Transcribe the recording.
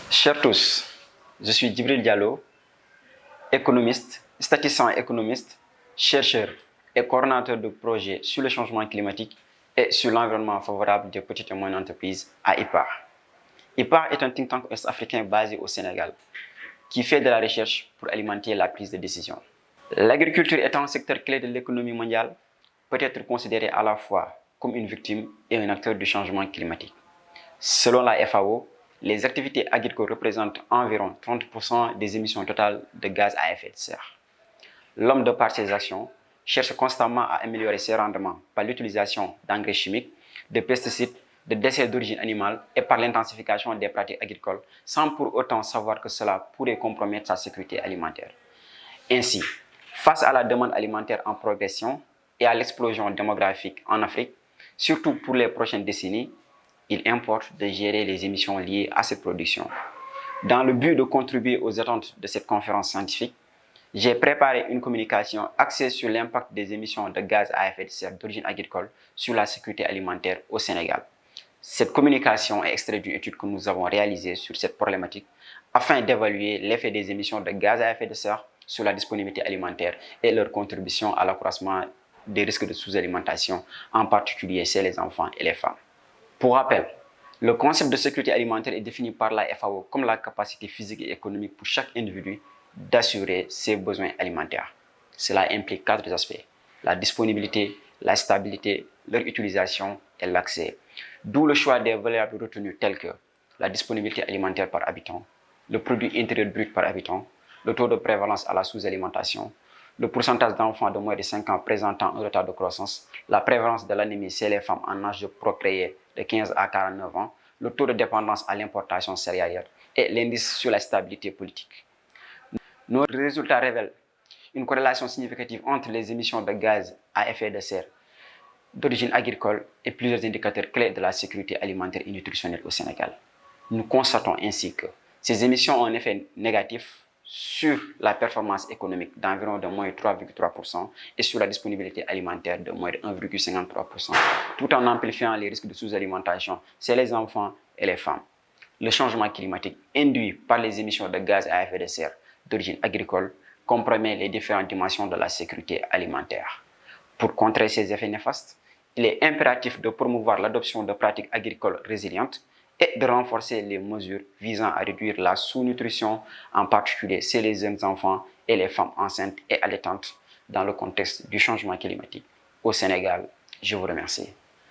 Chers tous, je suis Djibril Diallo, économiste, statisticien et économiste, chercheur et coordonnateur de projets sur le changement climatique et sur l'environnement favorable des petites et moyennes entreprises à IPAR. IPAR est un think tank est-africain basé au Sénégal qui fait de la recherche pour alimenter la prise de décision. L'agriculture étant un secteur clé de l'économie mondiale, peut être considéré à la fois comme une victime et un acteur du changement climatique. Selon la FAO, les activités agricoles représentent environ 30% des émissions totales de gaz à effet de serre. L'homme, de par ses actions, cherche constamment à améliorer ses rendements par l'utilisation d'engrais chimiques, de pesticides, de déchets d'origine animale et par l'intensification des pratiques agricoles, sans pour autant savoir que cela pourrait compromettre sa sécurité alimentaire. Ainsi, face à la demande alimentaire en progression et à l'explosion démographique en Afrique, surtout pour les prochaines décennies, il importe de gérer les émissions liées à cette production. Dans le but de contribuer aux attentes de cette conférence scientifique, j'ai préparé une communication axée sur l'impact des émissions de gaz à effet de serre d'origine agricole sur la sécurité alimentaire au Sénégal. Cette communication est extraite d'une étude que nous avons réalisée sur cette problématique afin d'évaluer l'effet des émissions de gaz à effet de serre sur la disponibilité alimentaire et leur contribution à l'accroissement des risques de sous-alimentation, en particulier chez les enfants et les femmes. Pour rappel, le concept de sécurité alimentaire est défini par la FAO comme la capacité physique et économique pour chaque individu d'assurer ses besoins alimentaires. Cela implique 4 aspects: la disponibilité, la stabilité, leur utilisation et l'accès. D'où le choix des variables retenues telles que la disponibilité alimentaire par habitant, le produit intérieur brut par habitant, le taux de prévalence à la sous-alimentation, le pourcentage d'enfants de moins de 5 ans présentant un retard de croissance, la prévalence de l'anémie chez les femmes en âge de procréer de 15 à 49 ans, le taux de dépendance à l'importation céréalière et l'indice sur la stabilité politique. Nos résultats révèlent une corrélation significative entre les émissions de gaz à effet de serre d'origine agricole et plusieurs indicateurs clés de la sécurité alimentaire et nutritionnelle au Sénégal. Nous constatons ainsi que ces émissions ont un effet négatif sur la performance économique d'environ de moins de 3,3% et sur la disponibilité alimentaire de moins de 1,53%, tout en amplifiant les risques de sous-alimentation chez les enfants et les femmes. Le changement climatique induit par les émissions de gaz à effet de serre d'origine agricole compromet les différentes dimensions de la sécurité alimentaire. Pour contrer ces effets néfastes, il est impératif de promouvoir l'adoption de pratiques agricoles résilientes et de renforcer les mesures visant à réduire la sous-nutrition, en particulier chez les jeunes enfants et les femmes enceintes et allaitantes dans le contexte du changement climatique. Au Sénégal, je vous remercie.